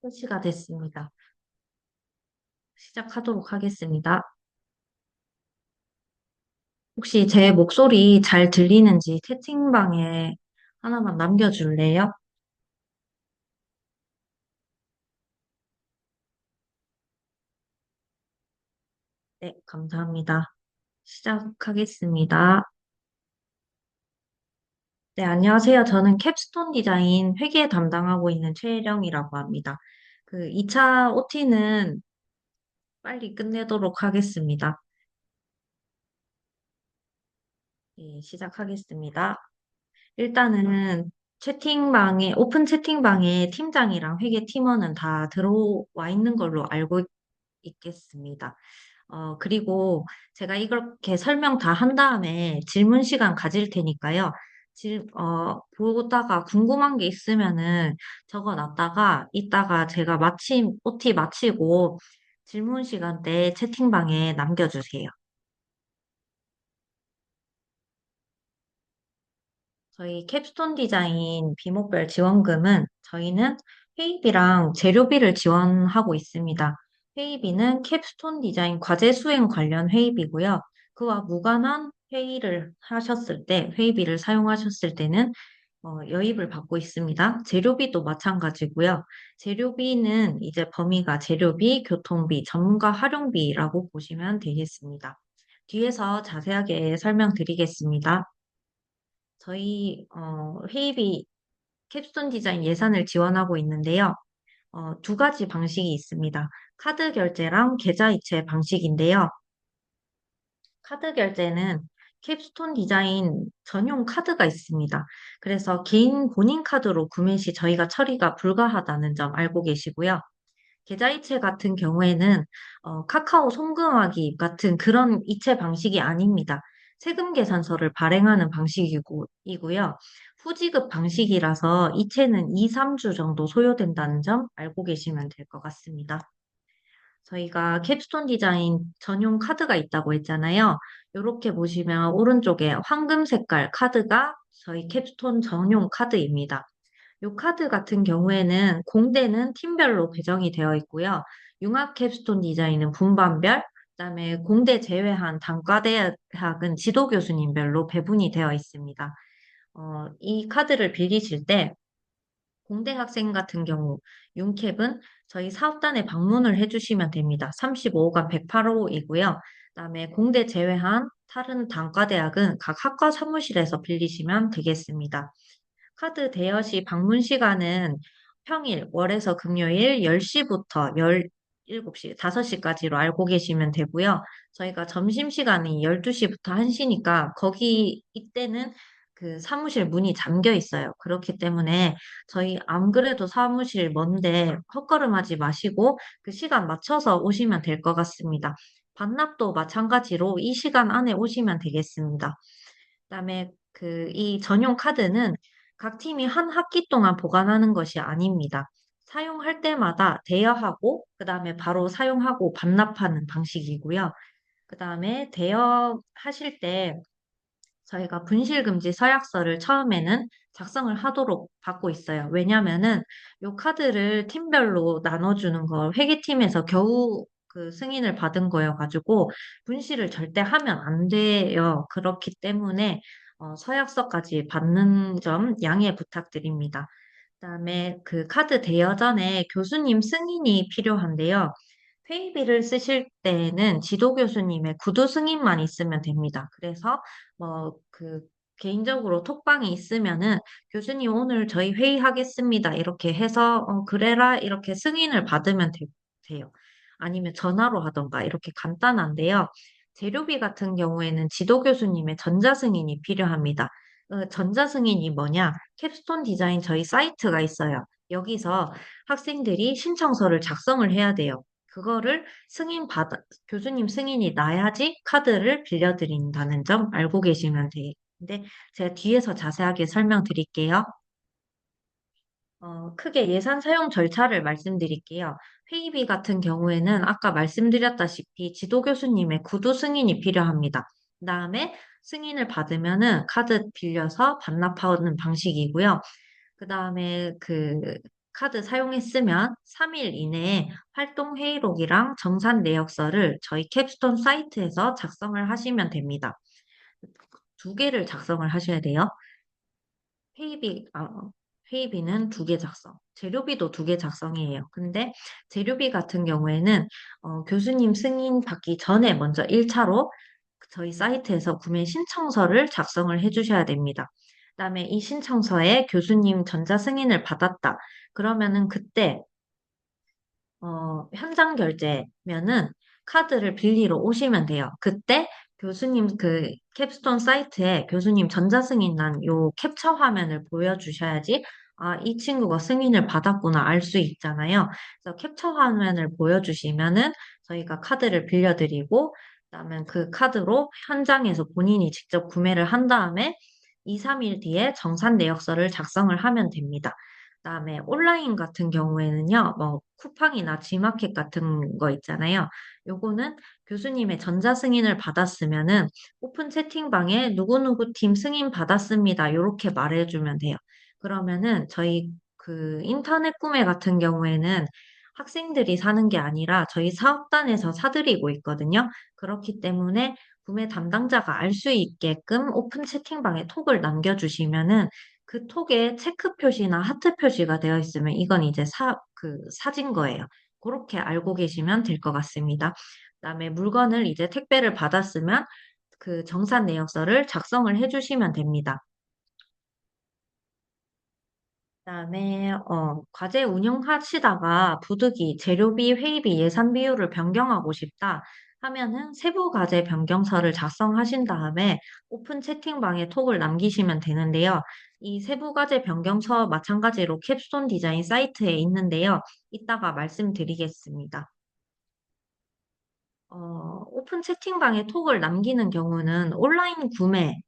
표시가 됐습니다. 시작하도록 하겠습니다. 혹시 제 목소리 잘 들리는지 채팅방에 하나만 남겨줄래요? 네, 감사합니다. 시작하겠습니다. 네, 안녕하세요. 저는 캡스톤 디자인 회계 담당하고 있는 최혜령이라고 합니다. 2차 OT는 빨리 끝내도록 하겠습니다. 네, 시작하겠습니다. 일단은 오픈 채팅방에 팀장이랑 회계 팀원은 다 들어와 있는 걸로 알고 있겠습니다. 그리고 제가 이렇게 설명 다 한 다음에 질문 시간 가질 테니까요. 보다가 궁금한 게 있으면은 적어 놨다가 이따가 제가 OT 마치고 질문 시간 때 채팅방에 남겨주세요. 저희 캡스톤 디자인 비목별 지원금은 저희는 회의비랑 재료비를 지원하고 있습니다. 회의비는 캡스톤 디자인 과제 수행 관련 회의비고요. 그와 무관한 회의를 하셨을 때, 회의비를 사용하셨을 때는 여입을 받고 있습니다. 재료비도 마찬가지고요. 재료비는 이제 범위가 재료비, 교통비, 전문가 활용비라고 보시면 되겠습니다. 뒤에서 자세하게 설명드리겠습니다. 저희 회의비 캡스톤 디자인 예산을 지원하고 있는데요. 두 가지 방식이 있습니다. 카드 결제랑 계좌이체 방식인데요. 카드 결제는 캡스톤 디자인 전용 카드가 있습니다. 그래서 개인 본인 카드로 구매 시 저희가 처리가 불가하다는 점 알고 계시고요. 계좌이체 같은 경우에는 카카오 송금하기 같은 그런 이체 방식이 아닙니다. 세금 계산서를 발행하는 방식이고요. 후지급 방식이라서 이체는 2, 3주 정도 소요된다는 점 알고 계시면 될 것 같습니다. 저희가 캡스톤 디자인 전용 카드가 있다고 했잖아요. 이렇게 보시면 오른쪽에 황금 색깔 카드가 저희 캡스톤 전용 카드입니다. 이 카드 같은 경우에는 공대는 팀별로 배정이 되어 있고요. 융합 캡스톤 디자인은 분반별, 그다음에 공대 제외한 단과대학은 지도 교수님별로 배분이 되어 있습니다. 이 카드를 빌리실 때 공대 학생 같은 경우 융캡은 저희 사업단에 방문을 해주시면 됩니다. 35호가 108호이고요. 그다음에 공대 제외한 다른 단과대학은 각 학과 사무실에서 빌리시면 되겠습니다. 카드 대여 시 방문 시간은 평일, 월에서 금요일 10시부터 17시, 5시까지로 알고 계시면 되고요. 저희가 점심시간이 12시부터 1시니까 이때는 그 사무실 문이 잠겨 있어요. 그렇기 때문에 저희 안 그래도 사무실 먼데 헛걸음하지 마시고 그 시간 맞춰서 오시면 될 것 같습니다. 반납도 마찬가지로 이 시간 안에 오시면 되겠습니다. 그다음에 이 전용 카드는 각 팀이 한 학기 동안 보관하는 것이 아닙니다. 사용할 때마다 대여하고 그다음에 바로 사용하고 반납하는 방식이고요. 그다음에 대여하실 때 저희가 분실금지 서약서를 처음에는 작성을 하도록 받고 있어요. 왜냐면은 이 카드를 팀별로 나눠주는 걸 회계팀에서 겨우 그 승인을 받은 거여가지고 분실을 절대 하면 안 돼요. 그렇기 때문에 서약서까지 받는 점 양해 부탁드립니다. 그다음에 그 카드 대여 전에 교수님 승인이 필요한데요. 회의비를 쓰실 때는 지도 교수님의 구두 승인만 있으면 됩니다. 그래서 개인적으로 톡방에 있으면은 교수님 오늘 저희 회의하겠습니다. 이렇게 해서 그래라 이렇게 승인을 받으면 돼요. 아니면 전화로 하던가 이렇게 간단한데요. 재료비 같은 경우에는 지도 교수님의 전자승인이 필요합니다. 전자승인이 뭐냐? 캡스톤 디자인 저희 사이트가 있어요. 여기서 학생들이 신청서를 작성을 해야 돼요. 그거를 교수님 승인이 나야지 카드를 빌려드린다는 점 알고 계시면 돼요. 근데 제가 뒤에서 자세하게 설명드릴게요. 크게 예산 사용 절차를 말씀드릴게요. 회의비 같은 경우에는 아까 말씀드렸다시피 지도 교수님의 구두 승인이 필요합니다. 그다음에 승인을 받으면은 카드 빌려서 반납하는 방식이고요. 그다음에 카드 사용했으면 3일 이내에 활동 회의록이랑 정산 내역서를 저희 캡스톤 사이트에서 작성을 하시면 됩니다. 두 개를 작성을 하셔야 돼요. 회의비, 회의비는 두 개 작성, 재료비도 두 개 작성이에요. 근데 재료비 같은 경우에는 교수님 승인 받기 전에 먼저 1차로 저희 사이트에서 구매 신청서를 작성을 해주셔야 됩니다. 그다음에 이 신청서에 교수님 전자승인을 받았다. 그러면은 그때 현장 결제면은 카드를 빌리러 오시면 돼요. 그때 교수님 그 캡스톤 사이트에 교수님 전자승인 난 요 캡처 화면을 보여주셔야지 아, 이 친구가 승인을 받았구나 알 수 있잖아요. 그래서 캡처 화면을 보여주시면은 저희가 카드를 빌려드리고 그다음에 그 카드로 현장에서 본인이 직접 구매를 한 다음에 2, 3일 뒤에 정산 내역서를 작성을 하면 됩니다. 그다음에 온라인 같은 경우에는요, 뭐 쿠팡이나 지마켓 같은 거 있잖아요. 요거는 교수님의 전자승인을 받았으면은 오픈 채팅방에 누구누구 팀 승인 받았습니다. 요렇게 말해주면 돼요. 그러면은 저희 그 인터넷 구매 같은 경우에는 학생들이 사는 게 아니라 저희 사업단에서 사드리고 있거든요. 그렇기 때문에 구매 담당자가 알 수 있게끔 오픈 채팅방에 톡을 남겨주시면은 그 톡에 체크 표시나 하트 표시가 되어 있으면 이건 이제 사진 거예요. 그렇게 알고 계시면 될 것 같습니다. 그다음에 물건을 이제 택배를 받았으면 그 정산 내역서를 작성을 해주시면 됩니다. 그다음에 과제 운영하시다가 부득이 재료비, 회의비, 예산 비율을 변경하고 싶다 하면은 세부 과제 변경서를 작성하신 다음에 오픈 채팅방에 톡을 남기시면 되는데요. 이 세부 과제 변경서 마찬가지로 캡스톤 디자인 사이트에 있는데요. 이따가 말씀드리겠습니다. 오픈 채팅방에 톡을 남기는 경우는 온라인 구매,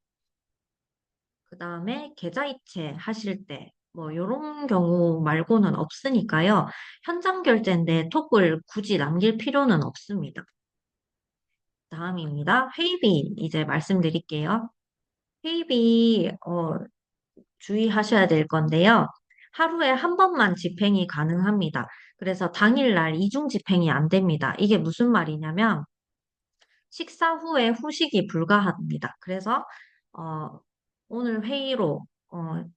그 다음에 계좌이체 하실 때, 뭐, 요런 경우 말고는 없으니까요. 현장 결제인데 톡을 굳이 남길 필요는 없습니다. 다음입니다. 회의비 이제 말씀드릴게요. 회의비, 주의하셔야 될 건데요. 하루에 한 번만 집행이 가능합니다. 그래서 당일날 이중 집행이 안 됩니다. 이게 무슨 말이냐면, 식사 후에 후식이 불가합니다. 그래서 오늘 회의로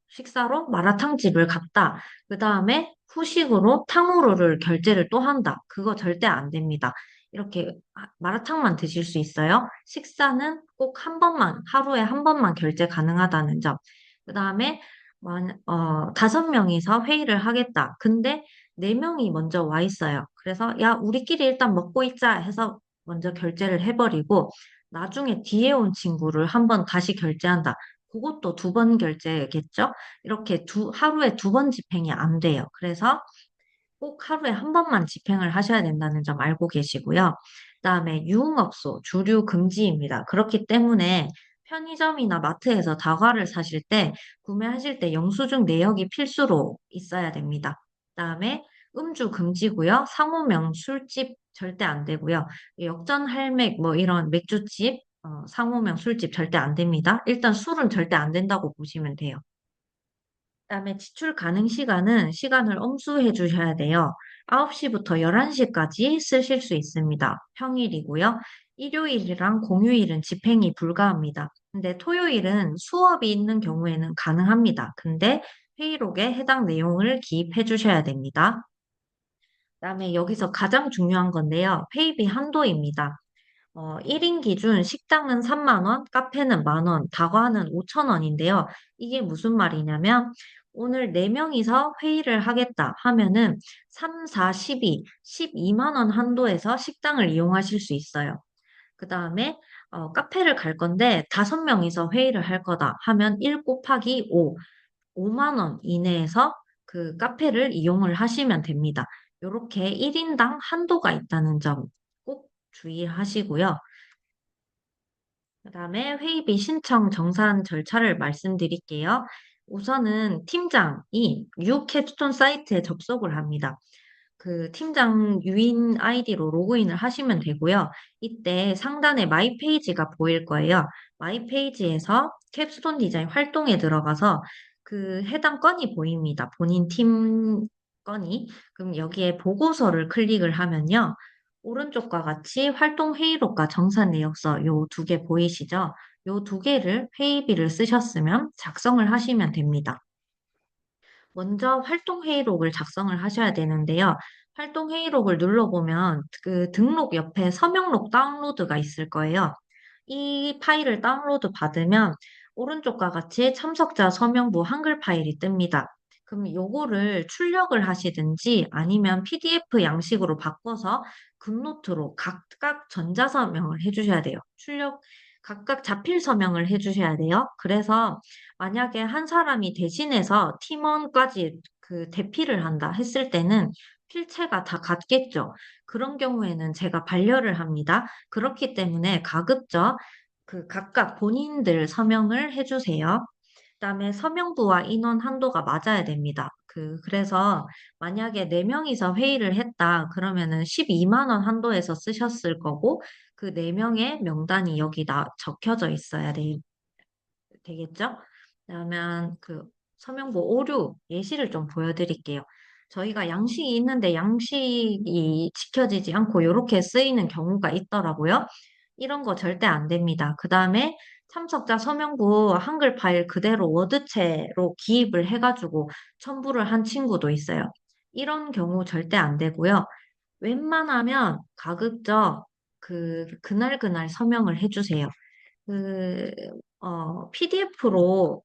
식사로 마라탕 집을 갔다. 그 다음에 후식으로 탕후루를 결제를 또 한다. 그거 절대 안 됩니다. 이렇게 마라탕만 드실 수 있어요. 식사는 꼭 한 번만, 하루에 한 번만 결제 가능하다는 점. 그 다음에 5명이서 회의를 하겠다. 근데 4명이 먼저 와 있어요. 그래서 야, 우리끼리 일단 먹고 있자 해서 먼저 결제를 해버리고 나중에 뒤에 온 친구를 한 번 다시 결제한다. 그것도 두 번 결제겠죠? 이렇게 하루에 두 번 집행이 안 돼요. 그래서 꼭 하루에 한 번만 집행을 하셔야 된다는 점 알고 계시고요. 그다음에 유흥업소 주류 금지입니다. 그렇기 때문에 편의점이나 마트에서 다과를 사실 때 구매하실 때 영수증 내역이 필수로 있어야 됩니다. 그다음에 음주 금지고요. 상호명 술집 절대 안 되고요. 역전 할맥 뭐 이런 맥주집, 상호명 술집 절대 안 됩니다. 일단 술은 절대 안 된다고 보시면 돼요. 그다음에 지출 가능 시간을 엄수해 주셔야 돼요. 9시부터 11시까지 쓰실 수 있습니다. 평일이고요. 일요일이랑 공휴일은 집행이 불가합니다. 근데 토요일은 수업이 있는 경우에는 가능합니다. 근데 회의록에 해당 내용을 기입해 주셔야 됩니다. 그다음에 여기서 가장 중요한 건데요. 회의비 한도입니다. 1인 기준 식당은 3만 원, 카페는 만 원, 다과는 5천 원인데요. 이게 무슨 말이냐면 오늘 4명이서 회의를 하겠다 하면은 3, 4, 12, 12만 원 한도에서 식당을 이용하실 수 있어요. 그 다음에 카페를 갈 건데 5명이서 회의를 할 거다 하면 1 곱하기 5, 5만 원 이내에서 그 카페를 이용을 하시면 됩니다. 이렇게 1인당 한도가 있다는 점 꼭 주의하시고요. 그다음에 회의비 신청 정산 절차를 말씀드릴게요. 우선은 팀장이 뉴캡스톤 사이트에 접속을 합니다. 그 팀장 유인 아이디로 로그인을 하시면 되고요. 이때 상단에 마이 페이지가 보일 거예요. 마이 페이지에서 캡스톤 디자인 활동에 들어가서 그 해당 건이 보입니다. 본인 팀 건의. 그럼 여기에 보고서를 클릭을 하면요. 오른쪽과 같이 활동 회의록과 정산 내역서 요 두 개 보이시죠? 요 두 개를 회의비를 쓰셨으면 작성을 하시면 됩니다. 먼저 활동회의록을 작성을 하셔야 되는데요. 활동회의록을 눌러보면 그 등록 옆에 서명록 다운로드가 있을 거예요. 이 파일을 다운로드 받으면 오른쪽과 같이 참석자 서명부 한글 파일이 뜹니다. 그럼 요거를 출력을 하시든지 아니면 PDF 양식으로 바꿔서 굿노트로 각각 전자서명을 해주셔야 돼요. 각각 자필 서명을 해주셔야 돼요. 그래서 만약에 한 사람이 대신해서 팀원까지 그 대피를 한다 했을 때는 필체가 다 같겠죠. 그런 경우에는 제가 반려를 합니다. 그렇기 때문에 가급적 그 각각 본인들 서명을 해주세요. 그다음에 서명부와 인원 한도가 맞아야 됩니다. 그래서 만약에 네명이서 회의를 했다 그러면은 12만 원 한도에서 쓰셨을 거고 그 네명의 명단이 여기 적혀져 있어야 되겠죠? 그러면 그 서명부 오류 예시를 좀 보여드릴게요. 저희가 양식이 있는데 양식이 지켜지지 않고 이렇게 쓰이는 경우가 있더라고요. 이런 거 절대 안 됩니다. 그 다음에 참석자 서명부 한글 파일 그대로 워드체로 기입을 해가지고 첨부를 한 친구도 있어요. 이런 경우 절대 안 되고요. 웬만하면 가급적 그날 서명을 해주세요. 그, PDF로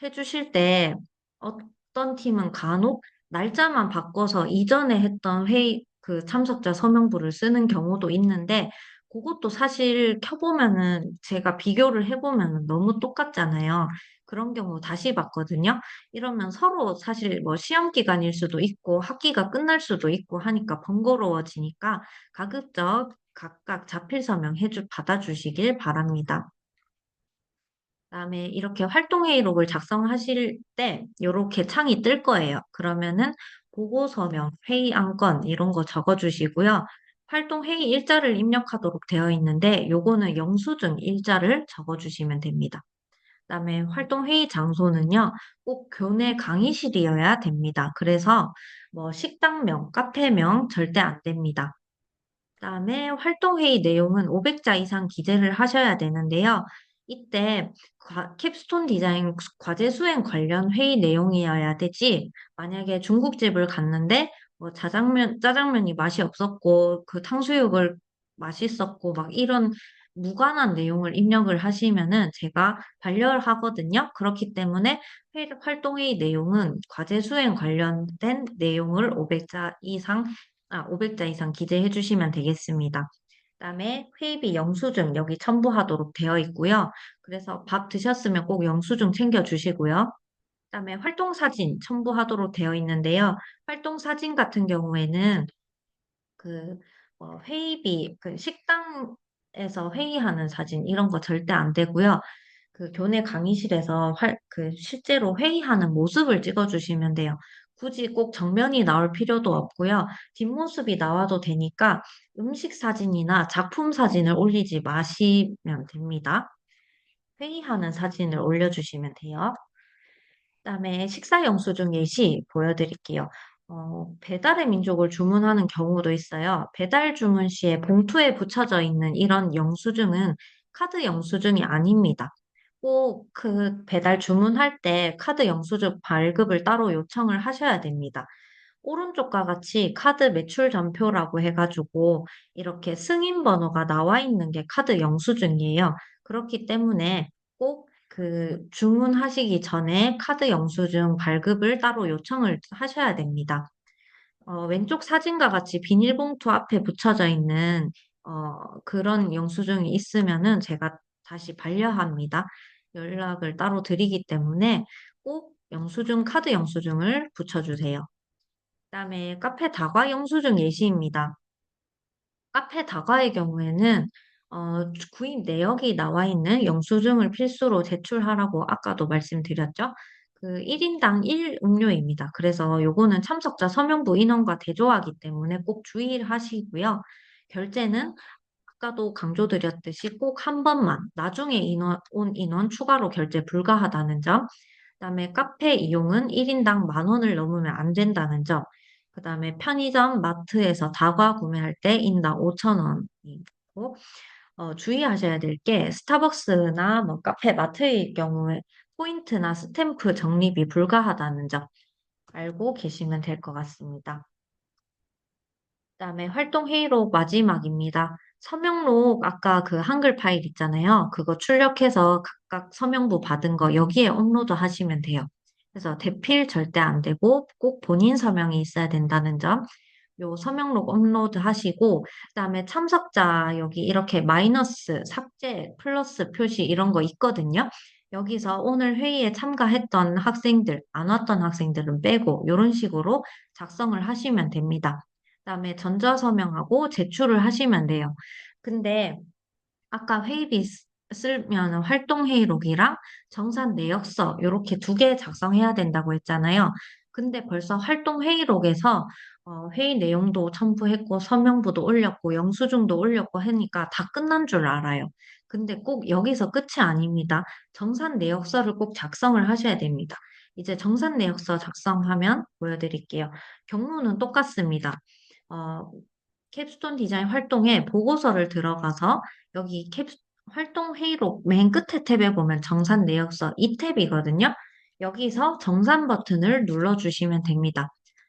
해주실 때 어떤 팀은 간혹 날짜만 바꿔서 이전에 했던 회의, 그 참석자 서명부를 쓰는 경우도 있는데, 그것도 사실 켜보면은 제가 비교를 해보면은 너무 똑같잖아요. 그런 경우 다시 봤거든요. 이러면 서로 사실 뭐 시험 기간일 수도 있고 학기가 끝날 수도 있고 하니까 번거로워지니까 가급적 각각 자필 서명 받아주시길 바랍니다. 그다음에 이렇게 활동회의록을 작성하실 때 이렇게 창이 뜰 거예요. 그러면은 보고 서명, 회의 안건 이런 거 적어주시고요. 활동회의 일자를 입력하도록 되어 있는데 요거는 영수증 일자를 적어주시면 됩니다. 그다음에 활동회의 장소는요, 꼭 교내 강의실이어야 됩니다. 그래서 뭐 식당명, 카페명 절대 안 됩니다. 그다음에 활동회의 내용은 500자 이상 기재를 하셔야 되는데요. 이때 캡스톤 디자인 과제 수행 관련 회의 내용이어야 되지, 만약에 중국집을 갔는데 뭐 짜장면이 맛이 없었고 그 탕수육을 맛있었고 막 이런 무관한 내용을 입력을 하시면은 제가 반려를 하거든요. 그렇기 때문에 활동회의 내용은 과제 수행 관련된 내용을 500자 이상 기재해 주시면 되겠습니다. 그다음에 회의비 영수증 여기 첨부하도록 되어 있고요. 그래서 밥 드셨으면 꼭 영수증 챙겨 주시고요. 그다음에 활동 사진 첨부하도록 되어 있는데요. 활동 사진 같은 경우에는 그 회의비 그 식당에서 회의하는 사진 이런 거 절대 안 되고요. 그 교내 강의실에서 실제로 회의하는 모습을 찍어주시면 돼요. 굳이 꼭 정면이 나올 필요도 없고요. 뒷모습이 나와도 되니까 음식 사진이나 작품 사진을 올리지 마시면 됩니다. 회의하는 사진을 올려주시면 돼요. 그다음에 식사 영수증 예시 보여드릴게요. 배달의 민족을 주문하는 경우도 있어요. 배달 주문 시에 봉투에 붙여져 있는 이런 영수증은 카드 영수증이 아닙니다. 꼭 그 배달 주문할 때 카드 영수증 발급을 따로 요청을 하셔야 됩니다. 오른쪽과 같이 카드 매출 전표라고 해가지고 이렇게 승인 번호가 나와 있는 게 카드 영수증이에요. 그렇기 때문에 꼭 주문하시기 전에 카드 영수증 발급을 따로 요청을 하셔야 됩니다. 왼쪽 사진과 같이 비닐봉투 앞에 붙여져 있는 그런 영수증이 있으면은 제가 다시 반려합니다. 연락을 따로 드리기 때문에 꼭 카드 영수증을 붙여주세요. 그다음에 카페 다과 영수증 예시입니다. 카페 다과의 경우에는 구입 내역이 나와 있는 영수증을 필수로 제출하라고 아까도 말씀드렸죠. 그 1인당 1음료입니다. 그래서 요거는 참석자 서명부 인원과 대조하기 때문에 꼭 주의를 하시고요. 결제는 아까도 강조드렸듯이 꼭 한 번만, 나중에 온 인원 추가로 결제 불가하다는 점, 그다음에 카페 이용은 1인당 10,000원을 넘으면 안 된다는 점, 그다음에 편의점, 마트에서 다과 구매할 때 인당 5천 원이고, 주의하셔야 될 게 스타벅스나 뭐 카페, 마트의 경우에 포인트나 스탬프 적립이 불가하다는 점 알고 계시면 될 것 같습니다. 그다음에 활동 회의록 마지막입니다. 서명록 아까 그 한글 파일 있잖아요. 그거 출력해서 각각 서명부 받은 거 여기에 업로드 하시면 돼요. 그래서 대필 절대 안 되고 꼭 본인 서명이 있어야 된다는 점. 요 서명록 업로드 하시고 그다음에 참석자 여기 이렇게 마이너스, 삭제, 플러스 표시 이런 거 있거든요. 여기서 오늘 회의에 참가했던 학생들, 안 왔던 학생들은 빼고 이런 식으로 작성을 하시면 됩니다. 그다음에 전자서명하고 제출을 하시면 돼요. 근데 아까 회의비 쓰면 활동회의록이랑 정산 내역서 이렇게 두 개 작성해야 된다고 했잖아요. 근데 벌써 활동회의록에서 회의 내용도 첨부했고 서명부도 올렸고 영수증도 올렸고 하니까 다 끝난 줄 알아요. 근데 꼭 여기서 끝이 아닙니다. 정산 내역서를 꼭 작성을 하셔야 됩니다. 이제 정산 내역서 작성하면 보여드릴게요. 경로는 똑같습니다. 어, 캡스톤 디자인 활동에 보고서를 들어가서 여기 활동 회의록 맨 끝에 탭에 보면 정산 내역서 이 탭이거든요. 여기서 정산 버튼을 눌러주시면 됩니다.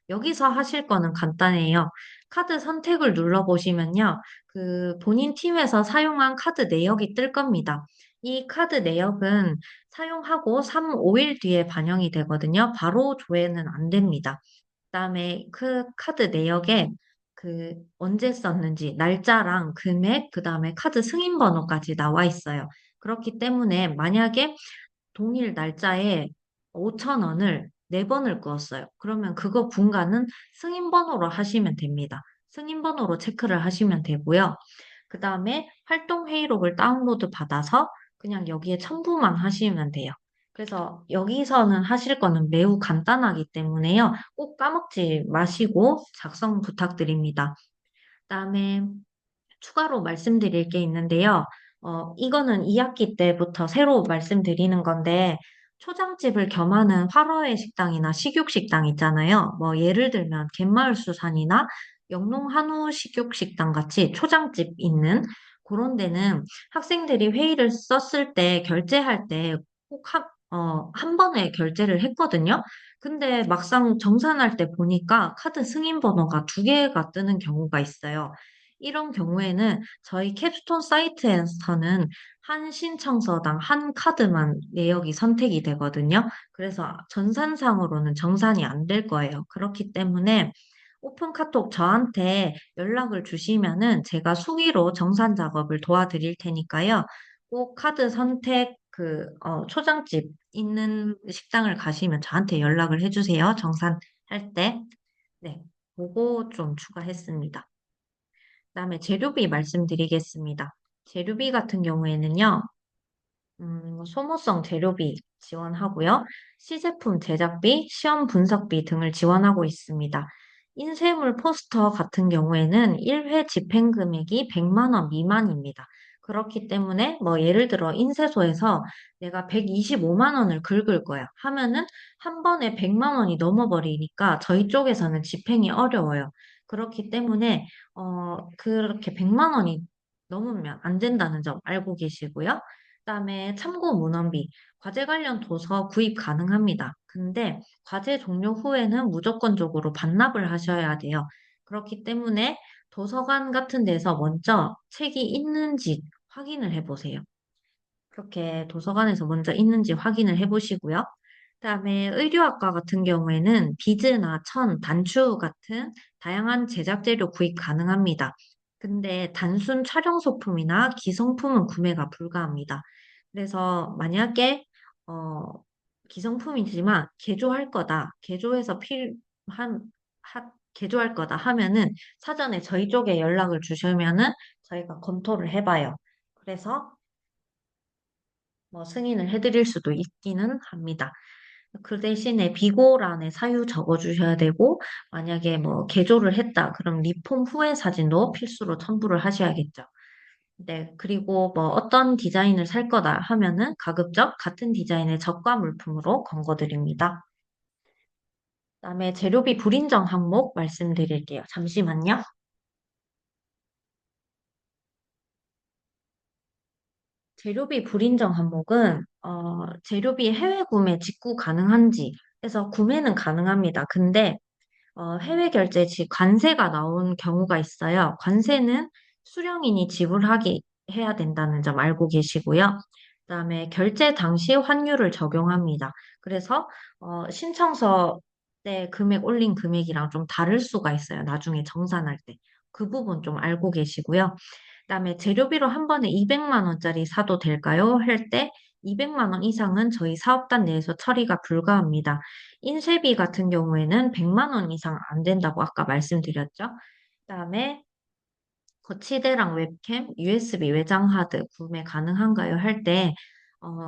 여기서 하실 거는 간단해요. 카드 선택을 눌러보시면요. 그 본인 팀에서 사용한 카드 내역이 뜰 겁니다. 이 카드 내역은 사용하고 3, 5일 뒤에 반영이 되거든요. 바로 조회는 안 됩니다. 그다음에 그 카드 내역에 그 언제 썼는지 날짜랑 금액, 그다음에 카드 승인 번호까지 나와 있어요. 그렇기 때문에 만약에 동일 날짜에 5천 원을 네번을 그었어요. 그러면 그거 분간은 승인 번호로 하시면 됩니다. 승인 번호로 체크를 하시면 되고요. 그다음에 활동 회의록을 다운로드 받아서 그냥 여기에 첨부만 하시면 돼요. 그래서 여기서는 하실 거는 매우 간단하기 때문에요. 꼭 까먹지 마시고 작성 부탁드립니다. 그다음에 추가로 말씀드릴 게 있는데요. 이거는 2학기 때부터 새로 말씀드리는 건데, 초장집을 겸하는 화로회 식당이나 식육식당 있잖아요. 뭐, 예를 들면, 갯마을수산이나 영농 한우 식육식당 같이 초장집 있는 그런 데는 학생들이 회의를 썼을 때, 결제할 때 꼭 한 번에 결제를 했거든요. 근데 막상 정산할 때 보니까 카드 승인 번호가 두 개가 뜨는 경우가 있어요. 이런 경우에는 저희 캡스톤 사이트에서는 한 신청서당 한 카드만 내역이 선택이 되거든요. 그래서 전산상으로는 정산이 안 될 거예요. 그렇기 때문에 오픈 카톡 저한테 연락을 주시면은 제가 수기로 정산 작업을 도와드릴 테니까요. 꼭 카드 선택 초장집 있는 식당을 가시면 저한테 연락을 해주세요. 정산할 때. 네, 그거 좀 추가했습니다. 그다음에 재료비 말씀드리겠습니다. 재료비 같은 경우에는요, 소모성 재료비 지원하고요. 시제품 제작비, 시험 분석비 등을 지원하고 있습니다. 인쇄물 포스터 같은 경우에는 1회 집행 금액이 100만 원 미만입니다. 그렇기 때문에 뭐 예를 들어 인쇄소에서 내가 125만 원을 긁을 거야 하면은 한 번에 100만 원이 넘어버리니까 저희 쪽에서는 집행이 어려워요. 그렇기 때문에 그렇게 100만 원이 넘으면 안 된다는 점 알고 계시고요. 그다음에 참고 문헌비, 과제 관련 도서 구입 가능합니다. 근데 과제 종료 후에는 무조건적으로 반납을 하셔야 돼요. 그렇기 때문에 도서관 같은 데서 먼저 책이 있는지 확인을 해보세요. 그렇게 도서관에서 먼저 있는지 확인을 해보시고요. 그다음에 의류학과 같은 경우에는 비즈나 천, 단추 같은 다양한 제작 재료 구입 가능합니다. 근데 단순 촬영 소품이나 기성품은 구매가 불가합니다. 그래서 만약에 어, 기성품이지만 개조할 거다, 개조해서 개조할 거다 하면은 사전에 저희 쪽에 연락을 주시면은 저희가 검토를 해봐요. 그래서 뭐 승인을 해드릴 수도 있기는 합니다. 그 대신에 비고란에 사유 적어주셔야 되고, 만약에 뭐 개조를 했다, 그럼 리폼 후의 사진도 필수로 첨부를 하셔야겠죠. 네, 그리고 뭐 어떤 디자인을 살 거다 하면은 가급적 같은 디자인의 저가 물품으로 권고드립니다. 그다음에 재료비 불인정 항목 말씀드릴게요. 잠시만요. 재료비 불인정 항목은 재료비 해외 구매 직구 가능한지 해서 구매는 가능합니다. 근데 해외 결제 시 관세가 나온 경우가 있어요. 관세는 수령인이 지불하게 해야 된다는 점 알고 계시고요. 그다음에 결제 당시 환율을 적용합니다. 그래서 신청서 때 금액 올린 금액이랑 좀 다를 수가 있어요. 나중에 정산할 때. 그 부분 좀 알고 계시고요. 그다음에 재료비로 한 번에 200만 원짜리 사도 될까요? 할 때 200만 원 이상은 저희 사업단 내에서 처리가 불가합니다. 인쇄비 같은 경우에는 100만 원 이상 안 된다고 아까 말씀드렸죠. 그다음에 거치대랑 웹캠, USB 외장 하드 구매 가능한가요? 할 때,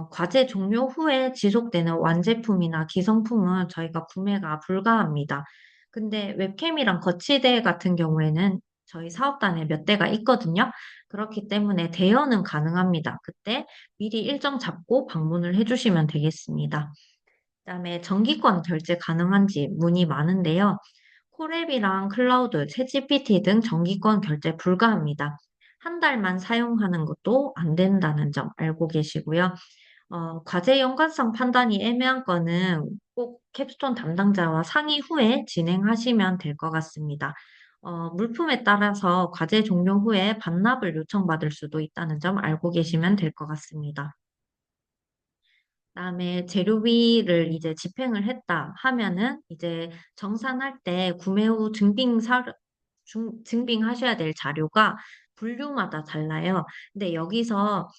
과제 종료 후에 지속되는 완제품이나 기성품은 저희가 구매가 불가합니다. 근데 웹캠이랑 거치대 같은 경우에는 저희 사업단에 몇 대가 있거든요. 그렇기 때문에 대여는 가능합니다. 그때 미리 일정 잡고 방문을 해주시면 되겠습니다. 그다음에 정기권 결제 가능한지 문의 많은데요. 코랩이랑 클라우드, 챗GPT 등 정기권 결제 불가합니다. 한 달만 사용하는 것도 안 된다는 점 알고 계시고요. 과제 연관성 판단이 애매한 거는 꼭 캡스톤 담당자와 상의 후에 진행하시면 될 것 같습니다. 물품에 따라서 과제 종료 후에 반납을 요청받을 수도 있다는 점 알고 계시면 될 것 같습니다. 그다음에 재료비를 이제 집행을 했다 하면은 이제 정산할 때 구매 후 증빙하셔야 될 자료가 분류마다 달라요. 근데 여기서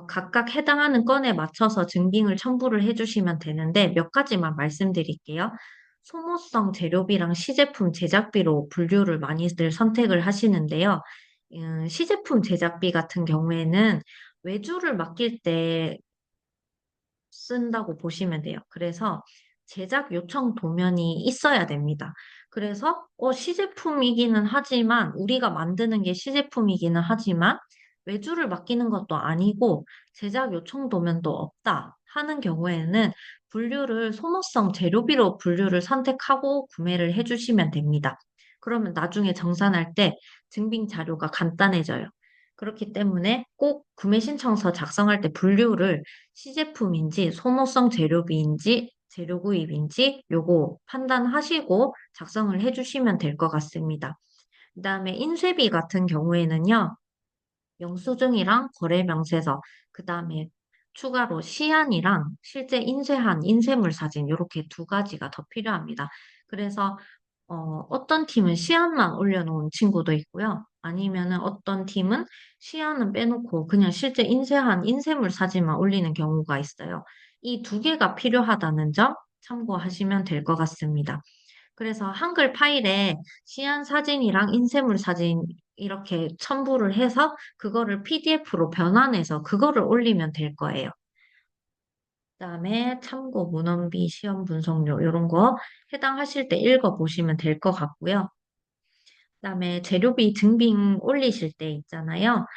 각각 해당하는 건에 맞춰서 증빙을 첨부를 해주시면 되는데 몇 가지만 말씀드릴게요. 소모성 재료비랑 시제품 제작비로 분류를 많이들 선택을 하시는데요. 시제품 제작비 같은 경우에는 외주를 맡길 때 쓴다고 보시면 돼요. 그래서 제작 요청 도면이 있어야 됩니다. 그래서 시제품이기는 하지만 우리가 만드는 게 시제품이기는 하지만 외주를 맡기는 것도 아니고 제작 요청 도면도 없다 하는 경우에는 분류를 소모성 재료비로 분류를 선택하고 구매를 해주시면 됩니다. 그러면 나중에 정산할 때 증빙 자료가 간단해져요. 그렇기 때문에 꼭 구매 신청서 작성할 때 분류를 시제품인지 소모성 재료비인지 재료 구입인지 요거 판단하시고 작성을 해주시면 될 것 같습니다. 그다음에 인쇄비 같은 경우에는요. 영수증이랑 거래 명세서, 그다음에 추가로 시안이랑 실제 인쇄한 인쇄물 사진 이렇게 두 가지가 더 필요합니다. 그래서 어떤 팀은 시안만 올려놓은 친구도 있고요. 아니면은 어떤 팀은 시안은 빼놓고 그냥 실제 인쇄한 인쇄물 사진만 올리는 경우가 있어요. 이 두 개가 필요하다는 점 참고하시면 될 것 같습니다. 그래서 한글 파일에 시안 사진이랑 인쇄물 사진 이렇게 첨부를 해서 그거를 PDF로 변환해서 그거를 올리면 될 거예요. 그다음에 참고 문헌비, 시험 분석료 이런 거 해당하실 때 읽어보시면 될 것 같고요. 그다음에 재료비 증빙 올리실 때 있잖아요.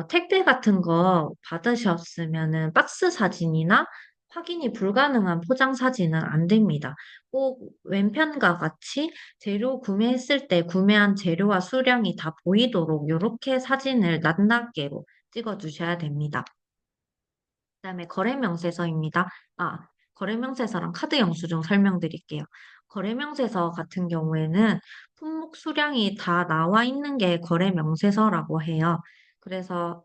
택배 같은 거 받으셨으면은 박스 사진이나 확인이 불가능한 포장 사진은 안 됩니다. 꼭 왼편과 같이 재료 구매했을 때 구매한 재료와 수량이 다 보이도록 이렇게 사진을 낱낱개로 찍어 주셔야 됩니다. 그다음에 거래명세서입니다. 아, 거래명세서랑 카드 영수증 설명드릴게요. 거래명세서 같은 경우에는 품목 수량이 다 나와 있는 게 거래명세서라고 해요. 그래서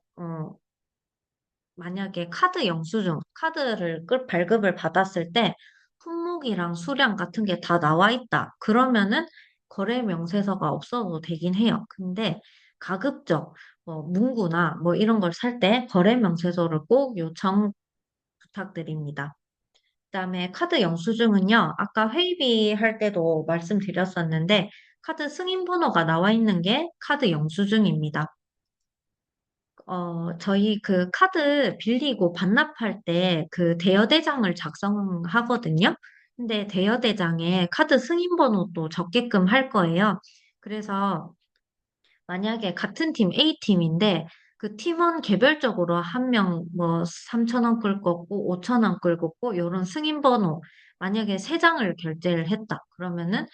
만약에 카드 영수증, 카드를 발급을 받았을 때 품목이랑 수량 같은 게 다 나와 있다. 그러면은 거래 명세서가 없어도 되긴 해요. 근데 가급적 문구나 뭐 이런 걸 살 때 거래 명세서를 꼭 요청 부탁드립니다. 그다음에 카드 영수증은요. 아까 회의비 할 때도 말씀드렸었는데 카드 승인 번호가 나와 있는 게 카드 영수증입니다. 저희 그 카드 빌리고 반납할 때 그 대여대장을 작성하거든요. 근데 대여대장에 카드 승인 번호도 적게끔 할 거예요. 그래서 만약에 같은 팀 A팀인데 그 팀원 개별적으로 한 명 뭐 3,000원 끌 거고 5,000원 끌 거고 요런 승인 번호 만약에 세 장을 결제를 했다. 그러면은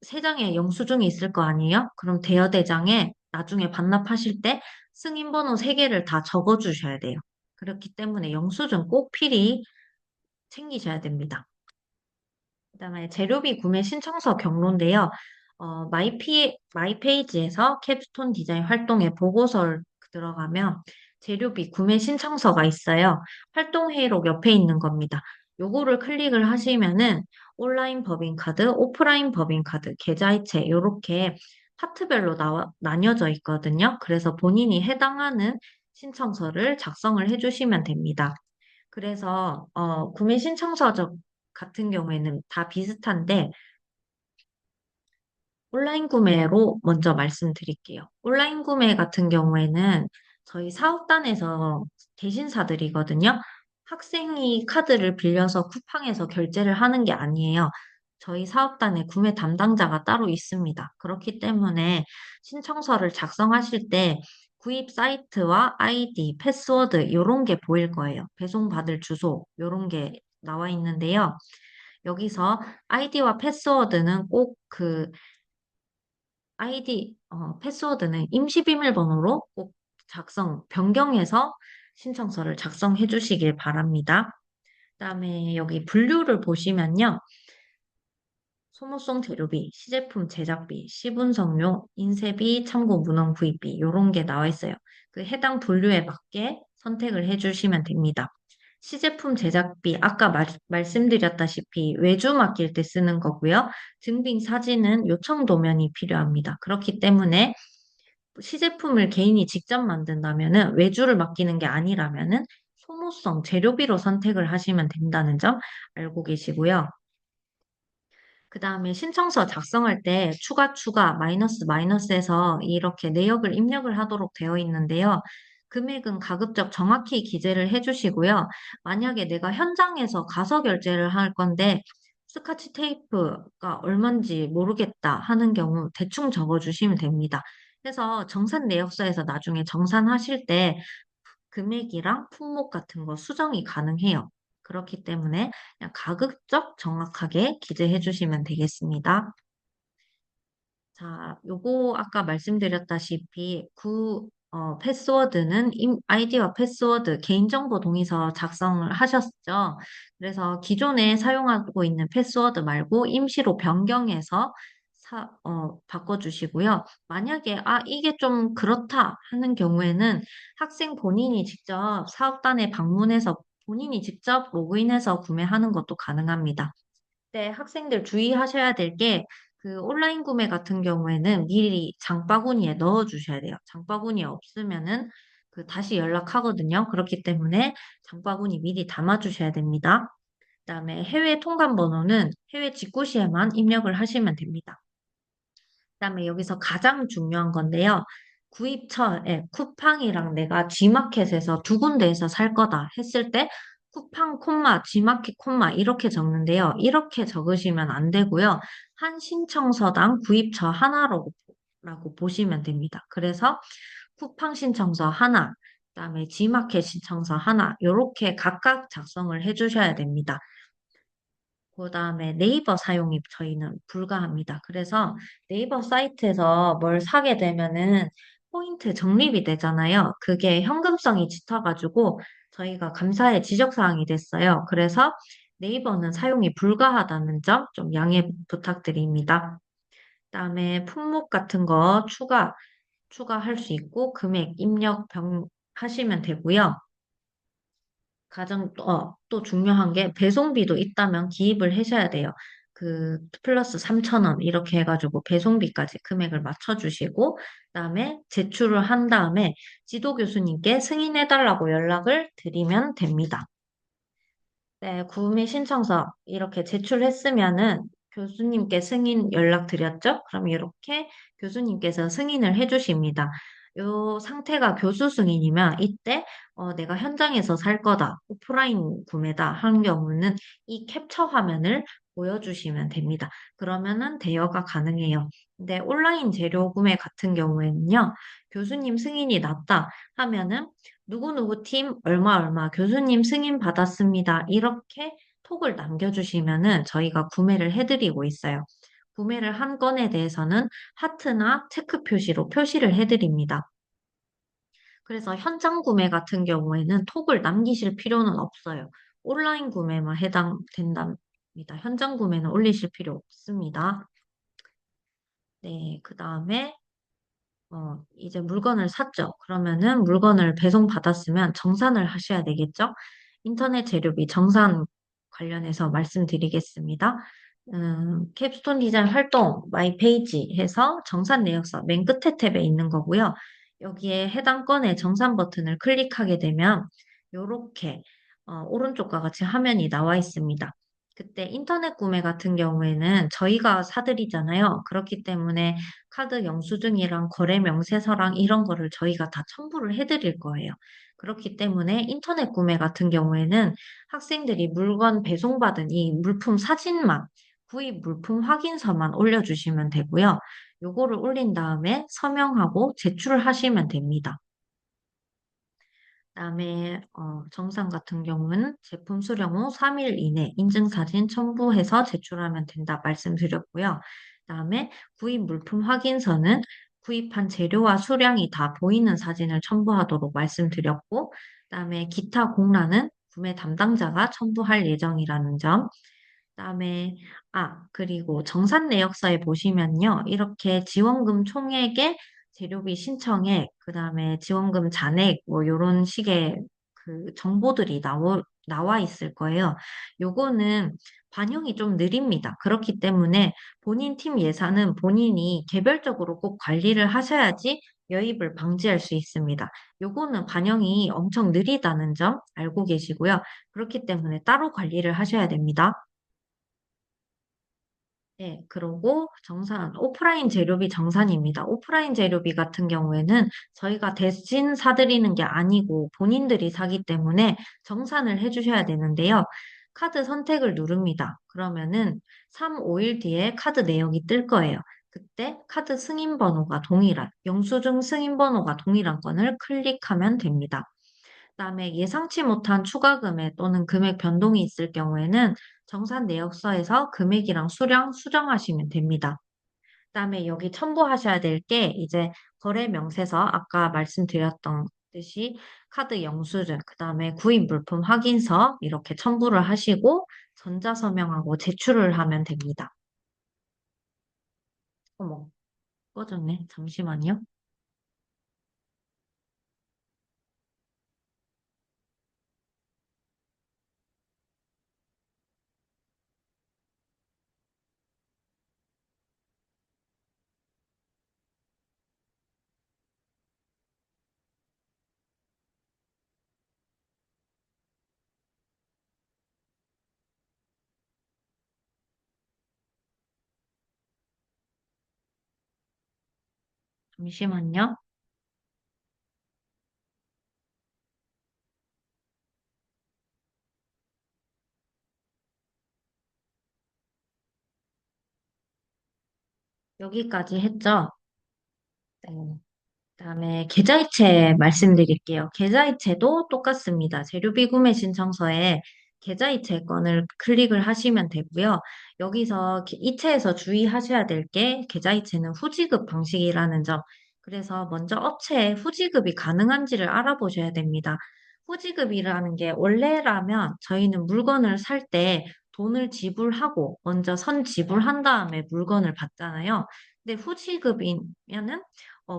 세 장의 영수증이 있을 거 아니에요? 그럼 대여대장에 나중에 반납하실 때 승인 번호 세 개를 다 적어 주셔야 돼요. 그렇기 때문에 영수증 꼭 필히 챙기셔야 됩니다. 그다음에 재료비 구매 신청서 경로인데요. 마이페이지에서 캡스톤 디자인 활동의 보고서를 들어가면 재료비 구매 신청서가 있어요. 활동 회의록 옆에 있는 겁니다. 요거를 클릭을 하시면은 온라인 법인카드, 오프라인 법인카드, 계좌이체 이렇게 파트별로 나뉘어져 있거든요. 그래서 본인이 해당하는 신청서를 작성을 해주시면 됩니다. 그래서 구매 신청서 같은 경우에는 다 비슷한데 온라인 구매로 먼저 말씀드릴게요. 온라인 구매 같은 경우에는 저희 사업단에서 대신사들이거든요. 학생이 카드를 빌려서 쿠팡에서 결제를 하는 게 아니에요. 저희 사업단에 구매 담당자가 따로 있습니다. 그렇기 때문에 신청서를 작성하실 때 구입 사이트와 아이디, 패스워드 이런 게 보일 거예요. 배송받을 주소 이런 게 나와 있는데요. 여기서 아이디와 패스워드는 꼭그 패스워드는 임시 비밀번호로 꼭 변경해서 신청서를 작성해 주시길 바랍니다. 그다음에 여기 분류를 보시면요. 소모성 재료비, 시제품 제작비, 시분석료, 인쇄비, 참고 문헌 구입비 이런 게 나와 있어요. 그 해당 분류에 맞게 선택을 해주시면 됩니다. 시제품 제작비, 아까 말씀드렸다시피 외주 맡길 때 쓰는 거고요. 증빙 사진은 요청 도면이 필요합니다. 그렇기 때문에 시제품을 개인이 직접 만든다면은 외주를 맡기는 게 아니라면은 소모성 재료비로 선택을 하시면 된다는 점 알고 계시고요. 그 다음에 신청서 작성할 때 추가, 마이너스에서 이렇게 내역을 입력을 하도록 되어 있는데요. 금액은 가급적 정확히 기재를 해주시고요. 만약에 내가 현장에서 가서 결제를 할 건데 스카치 테이프가 얼마인지 모르겠다 하는 경우 대충 적어주시면 됩니다. 그래서 정산 내역서에서 나중에 정산하실 때 금액이랑 품목 같은 거 수정이 가능해요. 그렇기 때문에 그냥 가급적 정확하게 기재해 주시면 되겠습니다. 자, 요거 아까 말씀드렸다시피 패스워드는 아이디와 패스워드 개인정보 동의서 작성을 하셨죠. 그래서 기존에 사용하고 있는 패스워드 말고 임시로 변경해서 바꿔주시고요. 만약에 이게 좀 그렇다 하는 경우에는 학생 본인이 직접 사업단에 방문해서 본인이 직접 로그인해서 구매하는 것도 가능합니다. 네, 학생들 주의하셔야 될 게, 그 온라인 구매 같은 경우에는 미리 장바구니에 넣어 주셔야 돼요. 장바구니에 없으면은 그 다시 연락하거든요. 그렇기 때문에 장바구니 미리 담아 주셔야 됩니다. 그다음에 해외 통관 번호는 해외 직구 시에만 입력을 하시면 됩니다. 그다음에 여기서 가장 중요한 건데요. 구입처에 쿠팡이랑 내가 G마켓에서 두 군데에서 살 거다 했을 때 쿠팡 콤마 G마켓 콤마 이렇게 적는데요. 이렇게 적으시면 안 되고요. 한 신청서당 구입처 하나라고 보시면 됩니다. 그래서 쿠팡 신청서 하나, 그다음에 G마켓 신청서 하나 이렇게 각각 작성을 해주셔야 됩니다. 그다음에 네이버 사용이 저희는 불가합니다. 그래서 네이버 사이트에서 뭘 사게 되면은 포인트 적립이 되잖아요. 그게 현금성이 짙어가지고 저희가 감사의 지적사항이 됐어요. 그래서 네이버는 사용이 불가하다는 점 좀 양해 부탁드립니다. 그다음에 품목 같은 거 추가할 수 있고 금액 입력 하시면 되고요. 또 중요한 게 배송비도 있다면 기입을 하셔야 돼요. 그 플러스 3,000원 이렇게 해가지고 배송비까지 금액을 맞춰주시고 그다음에 제출을 한 다음에 지도 교수님께 승인해달라고 연락을 드리면 됩니다. 네, 구매 신청서 이렇게 제출했으면은 교수님께 승인 연락 드렸죠? 그럼 이렇게 교수님께서 승인을 해주십니다. 요 상태가 교수 승인이면 이때 내가 현장에서 살 거다, 오프라인 구매다 하는 경우는 이 캡처 화면을 보여주시면 됩니다. 그러면은 대여가 가능해요. 근데 온라인 재료 구매 같은 경우에는요, 교수님 승인이 났다 하면은 누구누구 팀 얼마 얼마 교수님 승인 받았습니다. 이렇게 톡을 남겨주시면은 저희가 구매를 해드리고 있어요. 구매를 한 건에 대해서는 하트나 체크 표시로 표시를 해드립니다. 그래서 현장 구매 같은 경우에는 톡을 남기실 필요는 없어요. 온라인 구매만 해당된답니다. 현장 구매는 올리실 필요 없습니다. 네, 그 다음에 이제 물건을 샀죠. 그러면은 물건을 배송받았으면 정산을 하셔야 되겠죠? 인터넷 재료비 정산 관련해서 말씀드리겠습니다. 캡스톤 디자인 활동 마이 페이지 해서 정산 내역서 맨 끝에 탭에 있는 거고요. 여기에 해당 건의 정산 버튼을 클릭하게 되면 요렇게 오른쪽과 같이 화면이 나와 있습니다. 그때 인터넷 구매 같은 경우에는 저희가 사드리잖아요. 그렇기 때문에 카드 영수증이랑 거래 명세서랑 이런 거를 저희가 다 첨부를 해드릴 거예요. 그렇기 때문에 인터넷 구매 같은 경우에는 학생들이 물건 배송받은 이 물품 사진만, 구입 물품 확인서만 올려주시면 되고요. 요거를 올린 다음에 서명하고 제출을 하시면 됩니다. 그다음에 정산 같은 경우는 제품 수령 후 3일 이내 인증사진 첨부해서 제출하면 된다 말씀드렸고요. 그다음에 구입 물품 확인서는 구입한 재료와 수량이 다 보이는 사진을 첨부하도록 말씀드렸고, 그다음에 기타 공란은 구매 담당자가 첨부할 예정이라는 점. 그다음에 그리고 정산 내역서에 보시면요. 이렇게 지원금 총액에 재료비 신청액, 그다음에 지원금 잔액 뭐 요런 식의 그 정보들이 나와 있을 거예요. 요거는 반영이 좀 느립니다. 그렇기 때문에 본인 팀 예산은 본인이 개별적으로 꼭 관리를 하셔야지 여입을 방지할 수 있습니다. 요거는 반영이 엄청 느리다는 점 알고 계시고요. 그렇기 때문에 따로 관리를 하셔야 됩니다. 네, 그리고 정산, 오프라인 재료비 정산입니다. 오프라인 재료비 같은 경우에는 저희가 대신 사드리는 게 아니고 본인들이 사기 때문에 정산을 해주셔야 되는데요. 카드 선택을 누릅니다. 그러면은 3, 5일 뒤에 카드 내역이 뜰 거예요. 그때 카드 승인 번호가 동일한, 영수증 승인 번호가 동일한 건을 클릭하면 됩니다. 그다음에 예상치 못한 추가 금액 또는 금액 변동이 있을 경우에는 정산 내역서에서 금액이랑 수량 수정하시면 됩니다. 그다음에 여기 첨부하셔야 될 게 이제 거래 명세서 아까 말씀드렸던 듯이 카드 영수증, 그다음에 구입 물품 확인서 이렇게 첨부를 하시고 전자서명하고 제출을 하면 됩니다. 어머, 꺼졌네. 잠시만요. 잠시만요. 여기까지 했죠? 네. 그다음에 계좌이체 말씀드릴게요. 계좌이체도 똑같습니다. 재료비 구매 신청서에 계좌이체 건을 클릭을 하시면 되고요. 여기서 이체에서 주의하셔야 될 게 계좌이체는 후지급 방식이라는 점. 그래서 먼저 업체에 후지급이 가능한지를 알아보셔야 됩니다. 후지급이라는 게 원래라면 저희는 물건을 살 때 돈을 지불하고 먼저 선 지불한 다음에 물건을 받잖아요. 근데 후지급이면은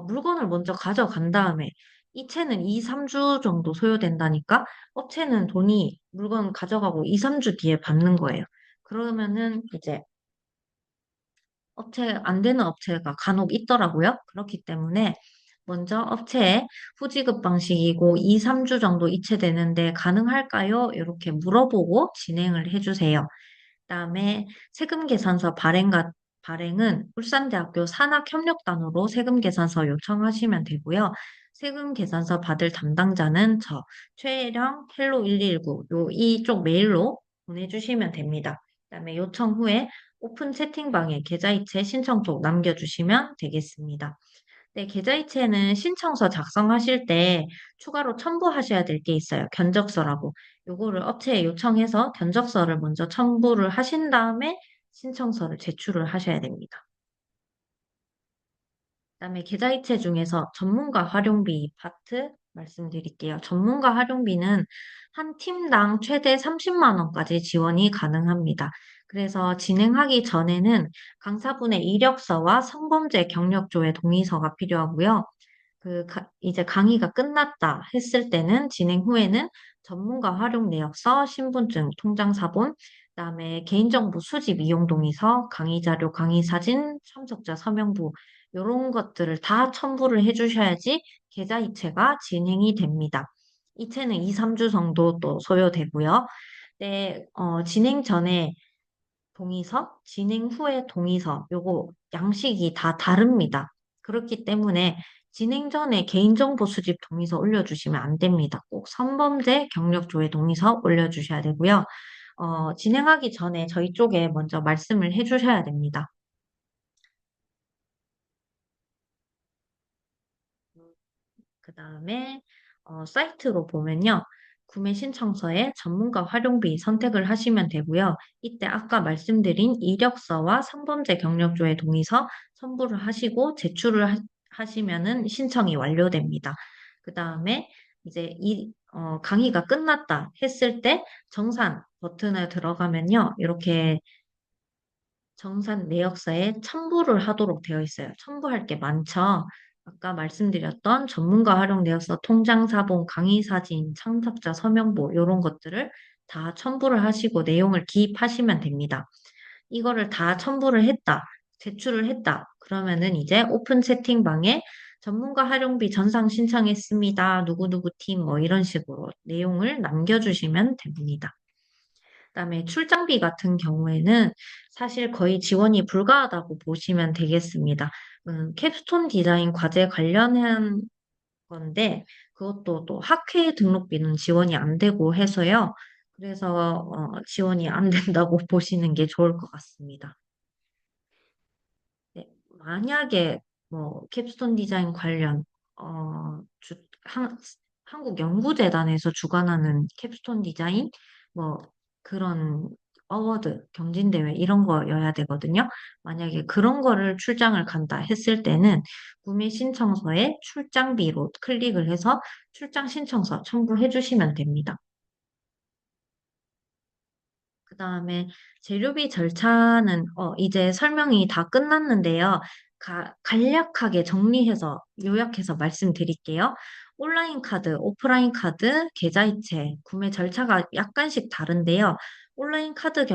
물건을 먼저 가져간 다음에 이체는 2, 3주 정도 소요된다니까 업체는 돈이 물건 가져가고 2, 3주 뒤에 받는 거예요. 그러면은 이제 업체 안 되는 업체가 간혹 있더라고요. 그렇기 때문에 먼저 업체에 후지급 방식이고 2, 3주 정도 이체되는데 가능할까요? 이렇게 물어보고 진행을 해주세요. 그다음에 세금계산서 발행은 울산대학교 산학협력단으로 세금계산서 요청하시면 되고요. 세금계산서 받을 담당자는 저 최혜령 헬로 119 요 이쪽 메일로 보내주시면 됩니다. 그다음에 요청 후에 오픈 채팅방에 계좌이체 신청서 남겨주시면 되겠습니다. 네, 계좌이체는 신청서 작성하실 때 추가로 첨부하셔야 될 게 있어요. 견적서라고. 요거를 업체에 요청해서 견적서를 먼저 첨부를 하신 다음에 신청서를 제출을 하셔야 됩니다. 그다음에 계좌이체 중에서 전문가 활용비 파트 말씀드릴게요. 전문가 활용비는 한 팀당 최대 30만 원까지 지원이 가능합니다. 그래서 진행하기 전에는 강사분의 이력서와 성범죄 경력조회 동의서가 필요하고요. 이제 강의가 끝났다 했을 때는 진행 후에는 전문가 활용 내역서, 신분증, 통장 사본, 그다음에 개인정보 수집 이용 동의서, 강의 자료, 강의 사진, 참석자 서명부 이런 것들을 다 첨부를 해주셔야지 계좌 이체가 진행이 됩니다. 이체는 2, 3주 정도 또 소요되고요. 네, 진행 전에 동의서, 진행 후에 동의서, 요거 양식이 다 다릅니다. 그렇기 때문에 진행 전에 개인정보 수집 동의서 올려주시면 안 됩니다. 꼭 성범죄 경력 조회 동의서 올려주셔야 되고요. 진행하기 전에 저희 쪽에 먼저 말씀을 해주셔야 됩니다. 그 다음에 사이트로 보면요. 구매 신청서에 전문가 활용비 선택을 하시면 되고요. 이때 아까 말씀드린 이력서와 성범죄 경력조회 동의서 첨부를 하시고 제출을 하시면은 신청이 완료됩니다. 그 다음에 이제 강의가 끝났다 했을 때 정산 버튼을 들어가면요. 이렇게 정산 내역서에 첨부를 하도록 되어 있어요. 첨부할 게 많죠. 아까 말씀드렸던 전문가 활용 내역서, 통장 사본, 강의 사진, 참석자 서명부 이런 것들을 다 첨부를 하시고 내용을 기입하시면 됩니다. 이거를 다 첨부를 했다, 제출을 했다. 그러면은 이제 오픈 채팅방에 전문가 활용비 전상 신청했습니다. 누구누구 팀 뭐 이런 식으로 내용을 남겨주시면 됩니다. 그다음에 출장비 같은 경우에는 사실 거의 지원이 불가하다고 보시면 되겠습니다. 캡스톤 디자인 과제 관련한 건데 그것도 또 학회 등록비는 지원이 안 되고 해서요. 그래서 지원이 안 된다고 보시는 게 좋을 것 같습니다. 네, 만약에 뭐 캡스톤 디자인 관련 어, 주, 한, 한국연구재단에서 주관하는 캡스톤 디자인 뭐 그런 어워드, 경진대회 이런 거여야 되거든요. 만약에 그런 거를 출장을 간다 했을 때는 구매 신청서에 출장비로 클릭을 해서 출장 신청서 첨부해 주시면 됩니다. 그 다음에 재료비 절차는 이제 설명이 다 끝났는데요. 간략하게 정리해서 요약해서 말씀드릴게요. 온라인 카드, 오프라인 카드, 계좌이체, 구매 절차가 약간씩 다른데요. 온라인 카드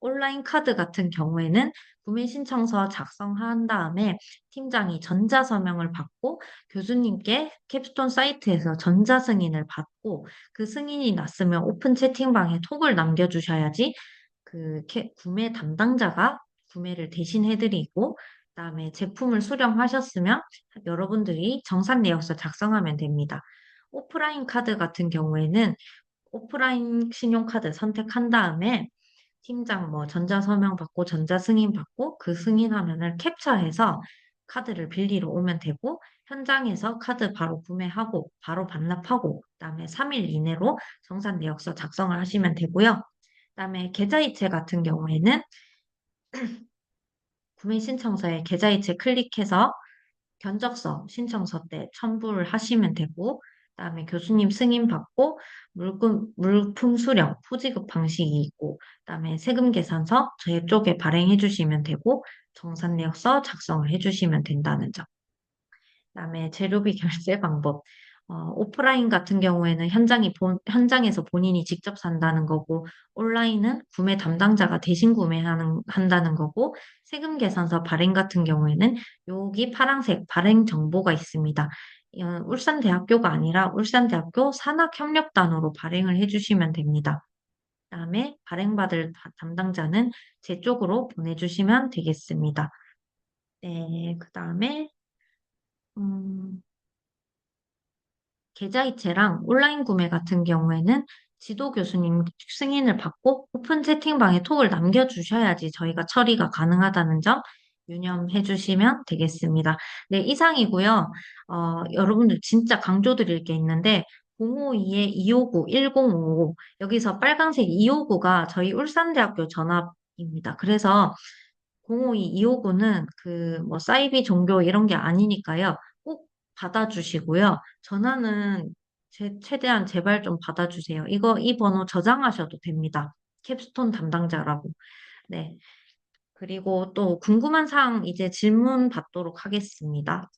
온라인 카드 같은 경우에는 구매 신청서 작성한 다음에 팀장이 전자서명을 받고 교수님께 캡스톤 사이트에서 전자승인을 받고 그 승인이 났으면 오픈 채팅방에 톡을 남겨주셔야지 구매 담당자가 구매를 대신 해드리고 그다음에 제품을 수령하셨으면 여러분들이 정산 내역서 작성하면 됩니다. 오프라인 카드 같은 경우에는 오프라인 신용카드 선택한 다음에 팀장 뭐 전자서명 받고 전자승인 받고 그 승인화면을 캡처해서 카드를 빌리러 오면 되고 현장에서 카드 바로 구매하고 바로 반납하고 그다음에 3일 이내로 정산 내역서 작성을 하시면 되고요. 그다음에 계좌이체 같은 경우에는 구매 신청서에 계좌이체 클릭해서 견적서 신청서 때 첨부를 하시면 되고, 그다음에 교수님 승인 받고 물품 수령, 후지급 방식이 있고, 그다음에 세금 계산서 저희 쪽에 발행해 주시면 되고, 정산 내역서 작성을 해 주시면 된다는 점. 그다음에 재료비 결제 방법. 오프라인 같은 경우에는 현장에서 본인이 직접 산다는 거고, 온라인은 구매 담당자가 대신 한다는 거고, 세금 계산서 발행 같은 경우에는 여기 파란색 발행 정보가 있습니다. 울산대학교가 아니라 울산대학교 산학협력단으로 발행을 해주시면 됩니다. 그다음에 발행받을 담당자는 제 쪽으로 보내주시면 되겠습니다. 네, 그다음에 음, 계좌이체랑 온라인 구매 같은 경우에는 지도 교수님 승인을 받고 오픈 채팅방에 톡을 남겨주셔야지 저희가 처리가 가능하다는 점 유념해 주시면 되겠습니다. 네, 이상이고요. 여러분들 진짜 강조드릴 게 있는데 052-259-1055 여기서 빨간색 259가 저희 울산대학교 전화입니다. 그래서 052-259는 그 뭐 사이비 종교 이런 게 아니니까요. 꼭 받아주시고요. 전화는 최대한 제발 좀 받아주세요. 이 번호 저장하셔도 됩니다. 캡스톤 담당자라고. 네. 그리고 또 궁금한 사항 이제 질문 받도록 하겠습니다.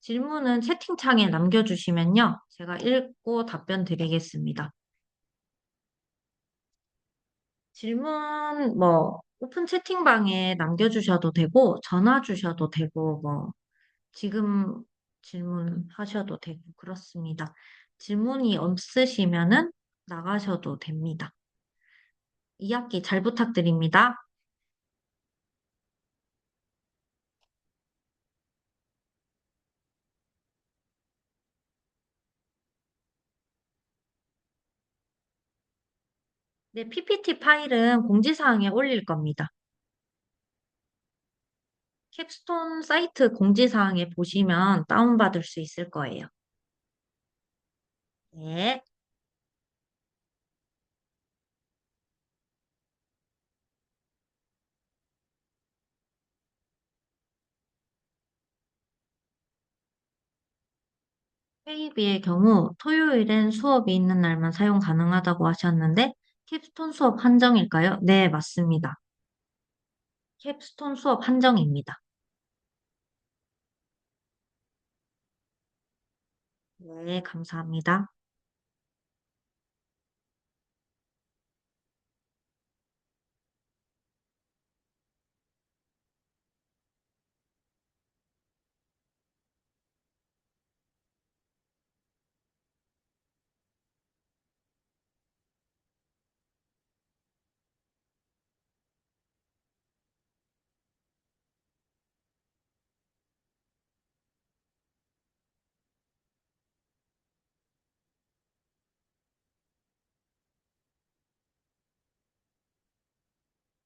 질문은 채팅창에 남겨주시면요. 제가 읽고 답변 드리겠습니다. 질문 뭐 오픈 채팅방에 남겨주셔도 되고 전화 주셔도 되고 뭐 지금 질문하셔도 되고 그렇습니다. 질문이 없으시면은 나가셔도 됩니다. 2학기 잘 부탁드립니다. 네, PPT 파일은 공지사항에 올릴 겁니다. 캡스톤 사이트 공지사항에 보시면 다운받을 수 있을 거예요. 네. 회의비의 경우 토요일엔 수업이 있는 날만 사용 가능하다고 하셨는데 캡스톤 수업 한정일까요? 네, 맞습니다. 캡스톤 수업 한정입니다. 네, 감사합니다.